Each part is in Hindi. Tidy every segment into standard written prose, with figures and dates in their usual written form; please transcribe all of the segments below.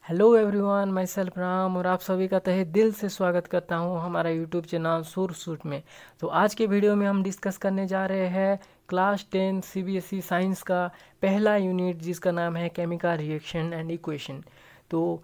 Hello everyone, my self Ram और आप सभी का तहे दिल से स्वागत करता हूं हमारा यूट्यूब चैनल सुर सूट में। तो आज के वीडियो में हम डिस्कस करने जा रहे हैं क्लास 10 सीबीएसई साइंस का पहला यूनिट जिसका नाम है केमिकल रिएक्शन एंड इक्वेशन। तो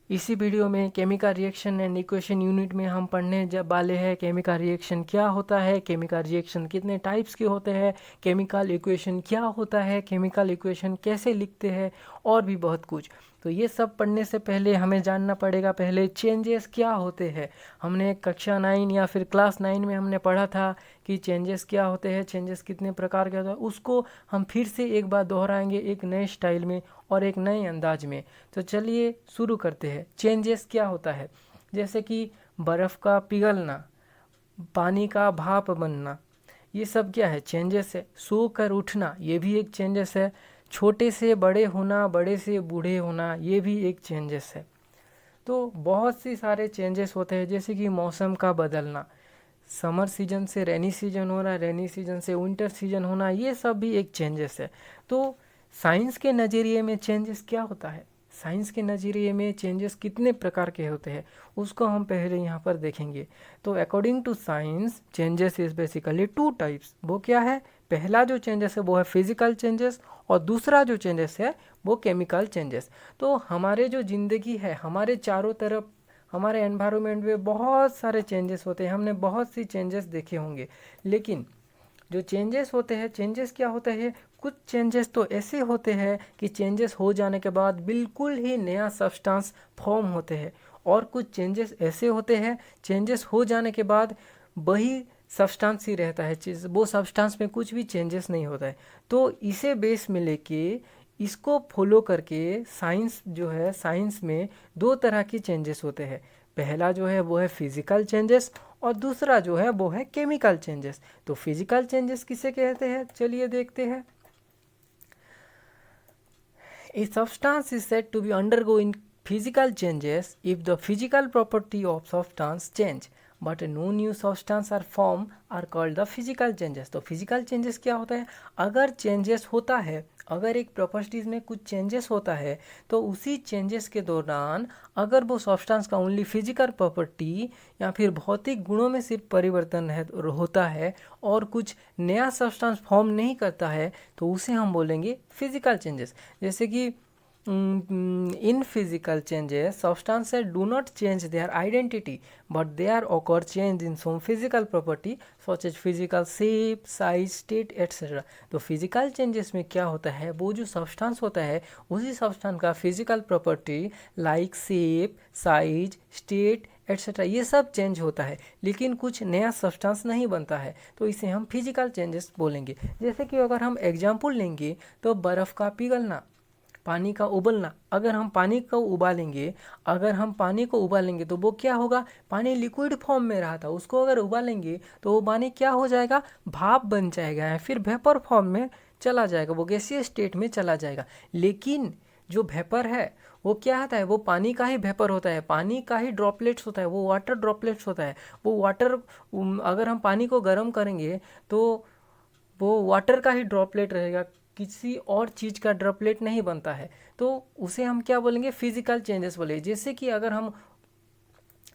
इसी वीडियो में chemical reaction and equation unit में हम पढ़ने वाले हैं केमिकल रिएक्शन क्या होता है, केमिकल रिएक्शन कितने टाइप्स के होते हैं, केमिकल इक्वेशन क्या होता है, केमिकल इक्वेशन कैसे लिखते हैं और भी बहुत कुछ। तो ये सब पढ़ने से पहले हमें जानना पड़ेगा पहले चेंजेस क्या होते हैं। हमने कक्षा 9 या फिर क्लास 9 में हमने पढ़ा था कि चेंजेस क्या होते हैं, चेंजेस कितने प्रकार के होते हैं। उसको हम फिर से एक बार दोहराएंगे एक नए स्टाइल में और एक नए अंदाज में। तो चलिए शुरू करते हैं। चेंजेस क्या होता है, जैसे कि बर्फ़ का पिघलना, पानी का भाप बनना, ये सब क्या है, चेंजेस है। सो कर उठना, ये भी एक चेंजेस है। छोटे से बड़े होना, बड़े से बूढ़े होना, ये भी एक चेंजेस है। तो बहुत सी सारे चेंजेस होते हैं, जैसे कि मौसम का बदलना, समर सीजन से रेनी सीजन होना, रेनी सीजन से विंटर सीजन होना, ये सब भी एक चेंजेस है। तो साइंस के नज़रिए में चेंजेस क्या होता है, साइंस के नज़रिए में चेंजेस कितने प्रकार के होते हैं, उसको हम पहले यहाँ पर देखेंगे। तो according to science changes is basically two types. वो क्या है, पहला जो चेंजेस है वो है फिजिकल चेंजेस और दूसरा जो चेंजेस है वो केमिकल चेंजेस। तो हमारे जो ज़िंदगी है, हमारे चारों तरफ हमारे एनवायरनमेंट में बहुत सारे चेंजेस होते हैं, हमने बहुत सी चेंजेस देखे होंगे। लेकिन जो चेंजेस होते हैं, चेंजेस क्या होते हैं, कुछ चेंजेस तो ऐसे होते हैं कि चेंजेस हो जाने के बाद बिल्कुल ही नया सब्सटेंस फॉर्म होते हैं, और कुछ चेंजेस ऐसे होते हैं चेंजेस हो जाने के बाद वही सब्सटेंस ही रहता है, चीज़ वो सब्सटेंस में कुछ भी चेंजेस नहीं होता है। तो इसे बेस में लेके इसको फॉलो करके साइंस जो है, साइंस में दो तरह की चेंजेस होते हैं। पहला जो है वो है फिजिकल चेंजेस और दूसरा जो है वो है केमिकल चेंजेस। तो फिजिकल चेंजेस किसे कहते हैं, चलिए देखते हैं। A substance is said to be undergoing physical changes if the physical property of substance change but no new substance are formed are called the physical changes। तो physical changes क्या होता है, अगर changes होता है, अगर एक प्रॉपर्टीज़ में कुछ चेंजेस होता है तो उसी चेंजेस के दौरान अगर वो सब्सटेंस का ओनली फिजिकल प्रॉपर्टी या फिर भौतिक गुणों में सिर्फ परिवर्तन है होता है और कुछ नया सब्सटेंस फॉर्म नहीं करता है तो उसे हम बोलेंगे फिजिकल चेंजेस। जैसे कि in physical changes substances do not change their identity but they are occur change in some physical property such as physical shape, size, state etcetera. तो फिजिकल चेंजेस में क्या होता है, वो जो सब्सटेंस होता है उसी सब्सटेंस का physical property like shape, size, state etcetera ये सब चेंज होता है, लेकिन कुछ नया सब्सटेंस नहीं बनता है, तो इसे हम फिजिकल चेंजेस बोलेंगे। जैसे कि अगर हम एग्जाम्पल लेंगे तो बर्फ़ का पिघलना, पानी का उबलना। अगर हम पानी को उबालेंगे, अगर हम पानी को उबालेंगे तो वो क्या होगा, पानी लिक्विड फॉर्म में रहा था, उसको अगर उबालेंगे तो वो पानी क्या हो जाएगा, भाप बन जाएगा या फिर वेपर फॉर्म में चला जाएगा, वो गैसीय स्टेट में चला जाएगा। लेकिन जो वेपर है वो क्या होता है, वो पानी का ही वेपर होता है, पानी का ही ड्रॉपलेट्स होता है, वो वाटर ड्रॉपलेट्स होता है। वो वाटर अगर हम पानी को गर्म करेंगे तो वो वाटर का ही ड्रॉपलेट रहेगा, किसी और चीज़ का ड्रॉपलेट नहीं बनता है। तो उसे हम क्या बोलेंगे, फिजिकल चेंजेस बोले। जैसे कि अगर हम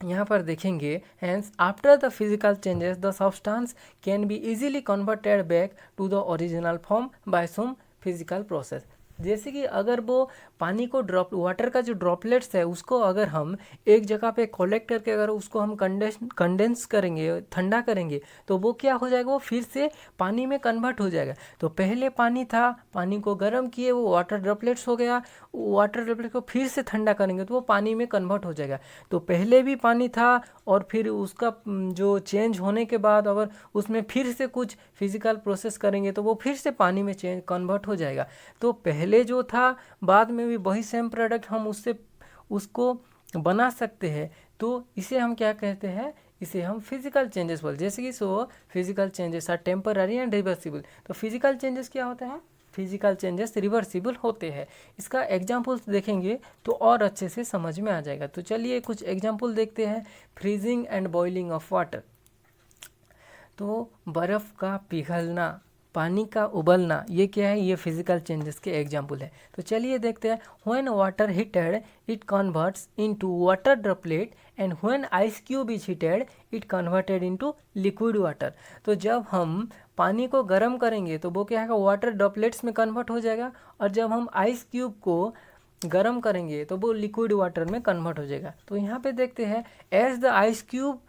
यहाँ पर देखेंगे, hence after the physical changes the substance can be easily converted back to the original form by some physical process. जैसे कि अगर वो पानी को वाटर का जो ड्रॉपलेट्स है उसको अगर हम एक जगह पे कलेक्ट करके अगर उसको हम कंडेंस करेंगे, ठंडा करेंगे, तो वो क्या हो जाएगा, वो फिर से पानी में कन्वर्ट हो जाएगा। तो पहले पानी था, पानी को गर्म किए, वो वाटर ड्रॉपलेट्स हो गया, वाटर ड्रॉपलेट को फिर से ठंडा करेंगे तो वो पानी में कन्वर्ट हो जाएगा। तो पहले भी पानी था और फिर उसका जो चेंज होने के बाद अगर उसमें फिर से कुछ फिजिकल प्रोसेस करेंगे तो वो फिर से पानी में चेंज कन्वर्ट हो जाएगा। तो पहले जो था बाद में भी वही सेम प्रोडक्ट हम उसको बना सकते हैं। तो इसे हम क्या कहते हैं, इसे हम फिजिकल चेंजेस बोलते हैं। जैसे कि so physical changes are temporary and reversible. तो फिजिकल चेंजेस क्या होता है, फिजिकल चेंजेस रिवर्सिबल होते हैं। इसका एग्जाम्पल्स देखेंगे तो और अच्छे से समझ में आ जाएगा। तो चलिए कुछ एग्जाम्पल देखते हैं। Freezing and boiling of water, तो बर्फ़ का पिघलना, पानी का उबलना, ये क्या है, ये फिजिकल चेंजेस के एग्जाम्पल है। तो चलिए देखते हैं। When water heated it converts into water droplet and when ice cube is heated it converted into liquid water. तो जब हम पानी को गर्म करेंगे तो वो क्या है, वाटर ड्रॉपलेट्स में कन्वर्ट हो जाएगा, और जब हम आइस क्यूब को गर्म करेंगे तो वो लिक्विड वाटर में कन्वर्ट हो जाएगा। तो यहाँ पे देखते हैं, as the ice cube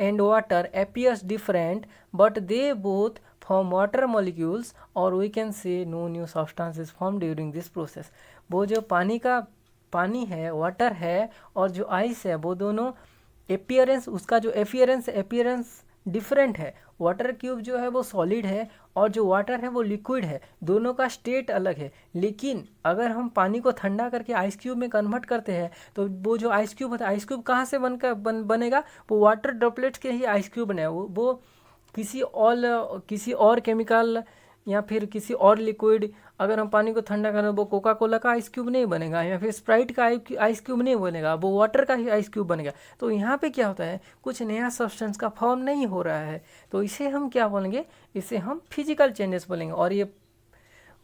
and water appears different but they both form water molecules, or we can say no new substance is formed during this process। वो जो पानी है, वाटर है, और जो आइस है, वो दोनों एपियरेंस, उसका जो एपियरेंस डिफरेंट है। वाटर क्यूब जो है वो सॉलिड है और जो वाटर है वो लिक्विड है, दोनों का स्टेट अलग है। लेकिन अगर हम पानी को ठंडा करके आइस क्यूब में कन्वर्ट करते हैं तो वो जो आइस क्यूब होता है, आइस क्यूब कहाँ से बनेगा, वो वाटर ड्रॉपलेट्स के ही आइस क्यूब बनेगा। वो किसी और केमिकल या फिर किसी और लिक्विड, अगर हम पानी को ठंडा करें, वो कोका कोला का आइस क्यूब नहीं बनेगा या फिर स्प्राइट का आइस क्यूब नहीं बनेगा, वो वाटर का ही आइस क्यूब बनेगा। तो यहाँ पे क्या होता है, कुछ नया सब्सटेंस का फॉर्म नहीं हो रहा है, तो इसे हम क्या बोलेंगे, इसे हम फिजिकल चेंजेस बोलेंगे। और ये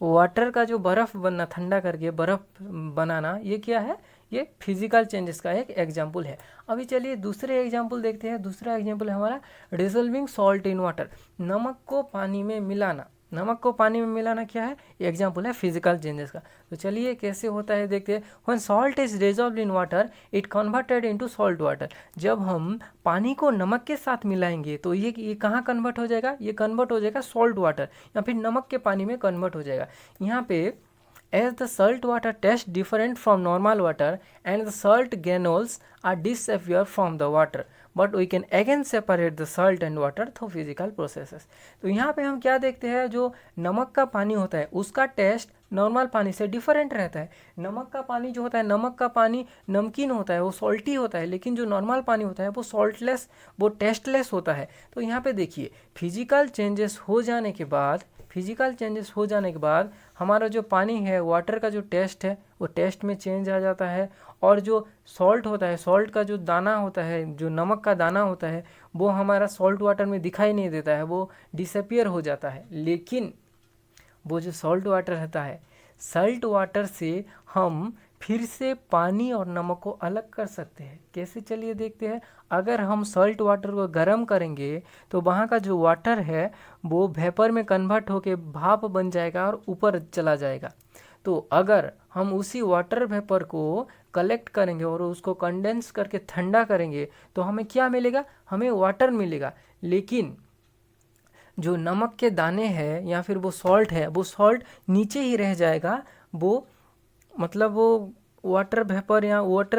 वाटर का जो बर्फ़ बनना, ठंडा करके बर्फ़ बनाना, ये क्या है, ये फिजिकल चेंजेस का एक एग्जाम्पल है। अभी चलिए दूसरे एग्जाम्पल देखते हैं। दूसरा एग्जाम्पल है हमारा डिसॉल्विंग सॉल्ट इन वाटर, नमक को पानी में मिलाना। नमक को पानी में मिलाना क्या है, एग्जाम्पल है फिजिकल चेंजेस का। तो चलिए कैसे होता है देखते हैं। When salt is dissolved in water it converted into salt water. जब हम पानी को नमक के साथ मिलाएंगे तो ये कहाँ कन्वर्ट हो जाएगा, ये कन्वर्ट हो जाएगा सॉल्ट वाटर या फिर नमक के पानी में कन्वर्ट हो जाएगा। यहाँ पे as the salt water tastes different from normal water and the salt granules are disappear from the water, but we can again separate the salt and water through physical processes। तो यहाँ पे हम क्या देखते हैं, जो नमक का पानी होता है उसका टेस्ट नॉर्मल पानी से डिफरेंट रहता है। नमक का पानी जो होता है, नमक का पानी नमकीन होता है, वो सॉल्टी होता है, लेकिन जो नॉर्मल पानी होता है वो सॉल्टलेस, वो टेस्टलेस होता है। तो यहाँ पे देखिए, फिजिकल चेंजेस हो जाने के बाद हमारा जो पानी है, वाटर का जो टेस्ट है, वो टेस्ट में चेंज आ जाता है, और जो सॉल्ट होता है, सॉल्ट का जो दाना होता है, जो नमक का दाना होता है, वो हमारा सॉल्ट वाटर में दिखाई नहीं देता है, वो डिसअपियर हो जाता है। लेकिन वो जो सॉल्ट वाटर रहता है, सॉल्ट वाटर से हम फिर से पानी और नमक को अलग कर सकते हैं। कैसे, चलिए देखते हैं। अगर हम सॉल्ट वाटर को गर्म करेंगे तो वहाँ का जो वाटर है वो वेपर में कन्वर्ट होके भाप बन जाएगा और ऊपर चला जाएगा। तो अगर हम उसी वाटर वेपर को कलेक्ट करेंगे और उसको कंडेंस करके ठंडा करेंगे तो हमें क्या मिलेगा, हमें वाटर मिलेगा। लेकिन जो नमक के दाने हैं या फिर वो सॉल्ट है, वो सॉल्ट नीचे ही रह जाएगा, वो मतलब वो वाटर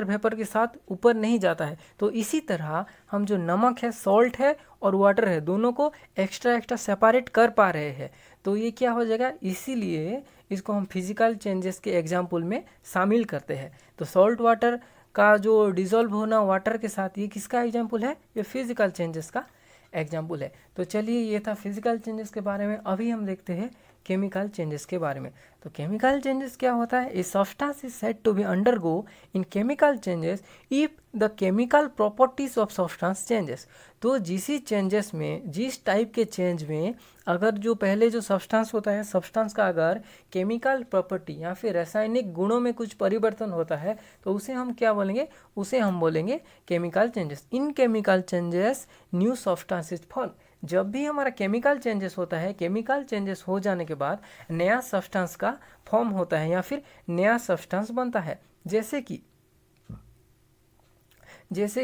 वेपर के साथ ऊपर नहीं जाता है। तो इसी तरह हम जो नमक है, सॉल्ट है और वाटर है, दोनों को एक्स्ट्रा सेपरेट कर पा रहे हैं। तो ये क्या हो जाएगा, इसीलिए इसको हम फिजिकल चेंजेस के एग्जाम्पल में शामिल करते हैं। तो सॉल्ट वाटर का जो डिसॉल्व होना वाटर के साथ, ये किसका एग्जाम्पल है, ये फिजिकल चेंजेस का एग्जाम्पल है। तो चलिए, ये था फिजिकल चेंजेस के बारे में। अभी हम देखते हैं केमिकल चेंजेस के बारे में। तो केमिकल चेंजेस क्या होता है, a substance is said to be undergo in chemical changes if the chemical properties of substance changes. तो जिस टाइप के चेंज में अगर जो पहले जो सब्सटेंस होता है, सब्सटेंस का अगर केमिकल प्रॉपर्टी या फिर रासायनिक गुणों में कुछ परिवर्तन होता है तो उसे हम क्या बोलेंगे, उसे हम बोलेंगे chemical changes. In chemical changes new substance is form. जब भी हमारा केमिकल चेंजेस होता है, केमिकल चेंजेस हो जाने के बाद नया सब्सटेंस का फॉर्म होता है या फिर नया सब्सटेंस बनता है। जैसे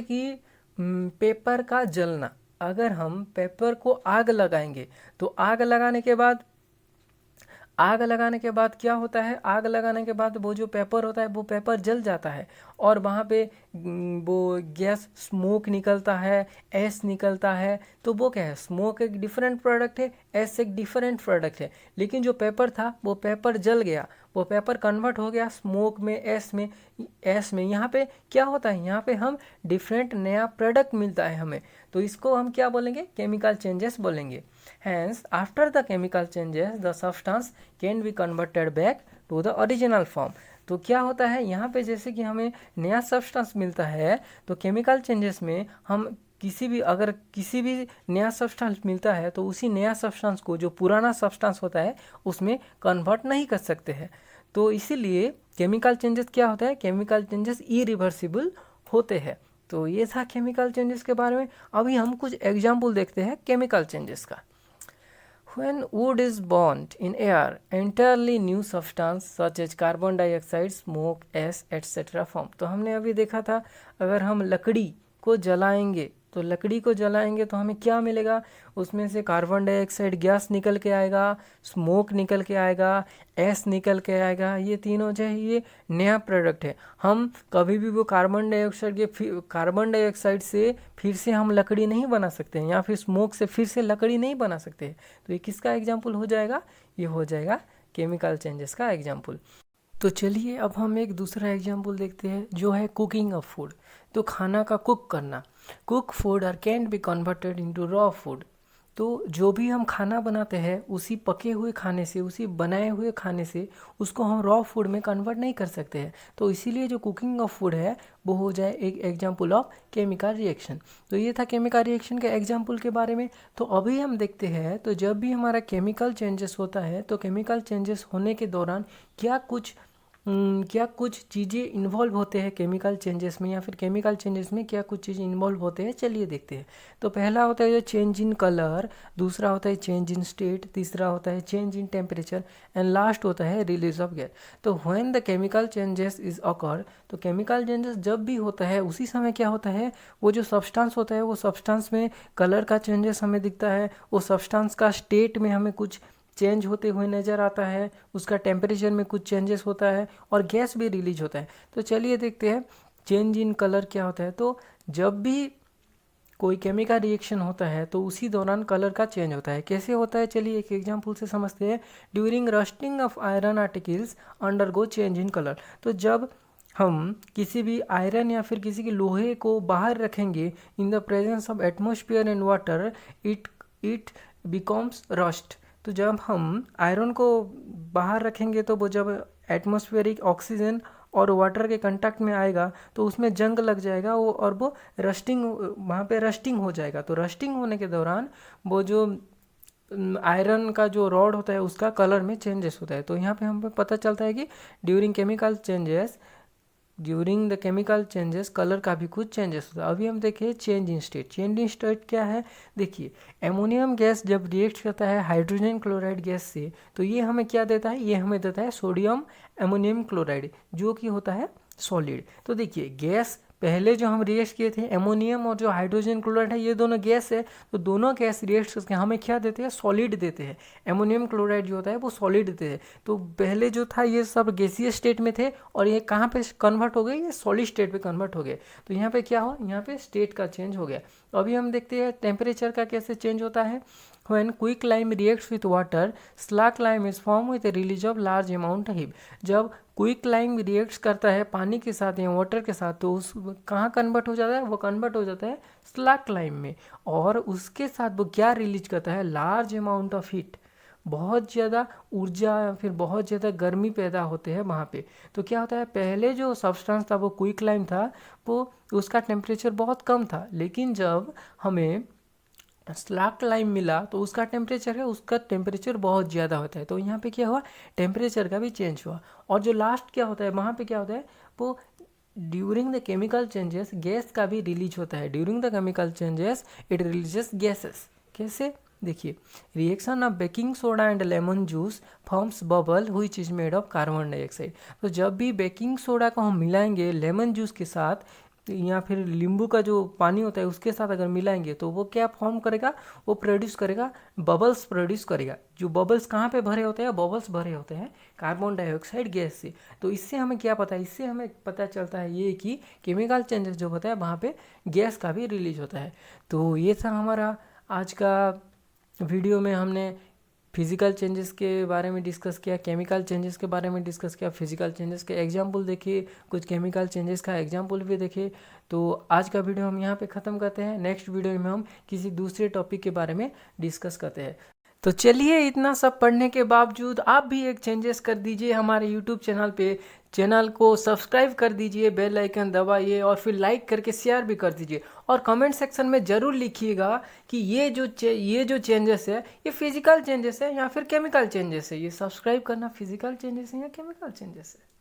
कि पेपर का जलना। अगर हम पेपर को आग लगाएंगे तो आग लगाने के बाद क्या होता है, आग लगाने के बाद वो जो पेपर होता है वो पेपर जल जाता है और वहाँ पे वो गैस स्मोक निकलता है, एस निकलता है। तो वो क्या है, स्मोक एक डिफरेंट प्रोडक्ट है, एस एक डिफरेंट प्रोडक्ट है। लेकिन जो पेपर था वो पेपर जल गया, वो पेपर कन्वर्ट हो गया स्मोक में, एस में। यहाँ पे क्या होता है, यहाँ पे हम डिफरेंट नया प्रोडक्ट मिलता है हमें। तो इसको हम क्या बोलेंगे, केमिकल चेंजेस बोलेंगे। Hence, after the chemical changes, the substance can be converted back to the original form। तो क्या होता है यहाँ पे, जैसे कि हमें नया सब्सटेंस मिलता है तो केमिकल चेंजेस में हम अगर किसी भी नया सब्सटेंस मिलता है तो उसी नया सब्सटेंस को जो पुराना सब्सटेंस होता है उसमें कन्वर्ट नहीं कर सकते हैं। तो इसीलिए केमिकल चेंजेस क्या होता है, केमिकल चेंजेस इरिवर्सिबल होते हैं। तो ये था केमिकल चेंजेस के बारे में। अभी हम कुछ एग्जाम्पल देखते हैं केमिकल चेंजेस का। When wood is burnt in air, entirely new substance such as carbon dioxide, smoke, ash, etc. form। तो हमने अभी देखा था अगर हम लकड़ी को जलाएंगे तो हमें क्या मिलेगा, उसमें से कार्बन डाइऑक्साइड गैस निकल के आएगा, स्मोक निकल के आएगा, एस निकल के आएगा। ये तीनों जो है ये नया प्रोडक्ट है। हम कभी भी वो कार्बन डाइऑक्साइड से फिर से हम लकड़ी नहीं बना सकते हैं, या फिर स्मोक से फिर से लकड़ी नहीं बना सकते हैं। तो ये किसका एग्जाम्पल हो जाएगा, ये हो जाएगा केमिकल चेंजेस का एग्जाम्पल। तो चलिए अब हम एक दूसरा एग्जाम्पल देखते हैं जो है कुकिंग ऑफ फूड। तो खाना का कुक करना, cook food are can be converted into raw food. तो जो भी हम खाना बनाते हैं उसी पके हुए खाने से, उसी बनाए हुए खाने से उसको हम रॉ फूड में कन्वर्ट नहीं कर सकते हैं। तो इसीलिए जो कुकिंग ऑफ फूड है वो हो जाए एक एग्जाम्पल ऑफ केमिकल रिएक्शन। तो ये था केमिकल रिएक्शन के एग्जाम्पल के बारे में। तो अभी हम देखते हैं तो जब भी हमारा केमिकल चेंजेस होता है तो केमिकल चेंजेस होने के दौरान क्या कुछ चीज़ें इन्वॉल्व होते हैं केमिकल चेंजेस में, या फिर केमिकल चेंजेस में क्या कुछ चीज़ें इन्वॉल्व होते हैं, चलिए देखते हैं। तो पहला होता है जो चेंज इन कलर, दूसरा होता है चेंज इन स्टेट, तीसरा होता है change in temperature, and last होता है रिलीज ऑफ गैस। तो when the chemical changes is occur, तो केमिकल चेंजेस जब भी होता है उसी समय क्या होता है, वो जो सब्सटेंस होता है वो सब्सटेंस में कलर का चेंजेस हमें दिखता है, वो सब्सटेंस का स्टेट में हमें कुछ चेंज होते हुए नज़र आता है, उसका टेम्परेचर में कुछ चेंजेस होता है और गैस भी रिलीज होता है। तो चलिए देखते हैं चेंज इन कलर क्या होता है। तो जब भी कोई केमिकल रिएक्शन होता है तो उसी दौरान कलर का चेंज होता है। कैसे होता है, चलिए एक एग्जांपल से समझते हैं। During rusting of iron articles undergo change in colour. तो जब हम किसी भी आयरन या फिर किसी के लोहे को बाहर रखेंगे in the presence of atmosphere and water, it becomes rust. तो जब हम आयरन को बाहर रखेंगे तो वो जब एटमॉस्फेरिक ऑक्सीजन और वाटर के कांटेक्ट में आएगा तो उसमें जंग लग जाएगा वो, और वो वहाँ पे रस्टिंग हो जाएगा। तो रस्टिंग होने के दौरान वो जो आयरन का जो रॉड होता है उसका कलर में चेंजेस होता है। तो यहाँ पे हमें पता चलता है कि during the chemical changes colour का भी कुछ चेंजेस होता है। अभी हम देखिए change in state. Change in state क्या है, देखिए एमोनियम गैस जब रिएक्ट करता है हाइड्रोजन क्लोराइड गैस से तो ये हमें क्या देता है, ये हमें देता है सोडियम एमोनियम क्लोराइड जो कि होता है सॉलिड। तो देखिए गैस पहले जो हम रिएक्ट किए थे एमोनियम और जो हाइड्रोजन क्लोराइड है ये दोनों गैस है, तो दोनों गैस रिएक्ट करके हमें क्या देते हैं, सॉलिड देते हैं। एमोनियम क्लोराइड जो होता है वो सॉलिड देते हैं। तो पहले जो था ये सब गैसीय स्टेट में थे और ये कहाँ पे कन्वर्ट हो गए, ये सॉलिड स्टेट पे कन्वर्ट हो गए। तो यहाँ पे क्या हुआ, यहाँ पे स्टेट का चेंज हो गया। तो अभी हम देखते हैं टेम्परेचर का कैसे चेंज होता है। When quicklime reacts with water, slack-lime is formed with a release of large amount of heat। जब क्विकलाइम रिएक्ट्स करता है पानी के साथ या वाटर के साथ तो उस कहाँ कन्वर्ट हो जाता है, वो कन्वर्ट हो जाता है स्लैक-लाइम में, और उसके साथ वो क्या रिलीज करता है, लार्ज अमाउंट ऑफ हीट। बहुत ज़्यादा ऊर्जा या फिर बहुत ज़्यादा गर्मी पैदा होते हैं वहाँ पे। तो क्या होता है, पहले जो सब्सटेंस था वो क्विकलाइम था, वो उसका टेम्परेचर बहुत कम था, लेकिन जब हमें स्लैक लाइम मिला तो उसका टेम्परेचर बहुत ज़्यादा होता है। तो यहाँ पे क्या हुआ, टेम्परेचर का भी चेंज हुआ। और जो लास्ट क्या होता है वहाँ पे क्या होता है, वो during the chemical changes gas का भी रिलीज होता है। During the chemical changes it releases gases. कैसे, देखिए reaction of baking soda and lemon juice forms bubble which is made of carbon dioxide. तो जब भी बेकिंग सोडा को हम मिलाएंगे लेमन जूस के साथ या फिर नींबू का जो पानी होता है उसके साथ अगर मिलाएंगे तो वो क्या फॉर्म करेगा, वो प्रोड्यूस करेगा, बबल्स प्रोड्यूस करेगा। जो बबल्स कहाँ पे भरे होते हैं, बबल्स भरे होते हैं कार्बन डाइऑक्साइड गैस से। तो इससे हमें क्या पता है, इससे हमें पता चलता है ये कि केमिकल चेंजेस जो होता है वहाँ पे गैस का भी रिलीज होता है। तो ये था हमारा आज का वीडियो में हमने फिजिकल चेंजेस के बारे में डिस्कस किया, केमिकल चेंजेस के बारे में डिस्कस किया, फिजिकल चेंजेस के एग्जाम्पल देखे, कुछ केमिकल चेंजेस का एग्जाम्पल भी देखे। तो आज का वीडियो हम यहाँ पे ख़त्म करते हैं। नेक्स्ट वीडियो में हम किसी दूसरे टॉपिक के बारे में डिस्कस करते हैं। तो चलिए, इतना सब पढ़ने के बावजूद आप भी एक चेंजेस कर दीजिए हमारे यूट्यूब चैनल पे। चैनल को सब्सक्राइब कर दीजिए, बेल आइकन दबाइए और फिर लाइक करके शेयर भी कर दीजिए। और कमेंट सेक्शन में ज़रूर लिखिएगा कि ये जो चेंजेस है ये फिजिकल चेंजेस है या फिर केमिकल चेंजेस है। ये सब्सक्राइब करना फिजिकल चेंजेस है या केमिकल चेंजेस है।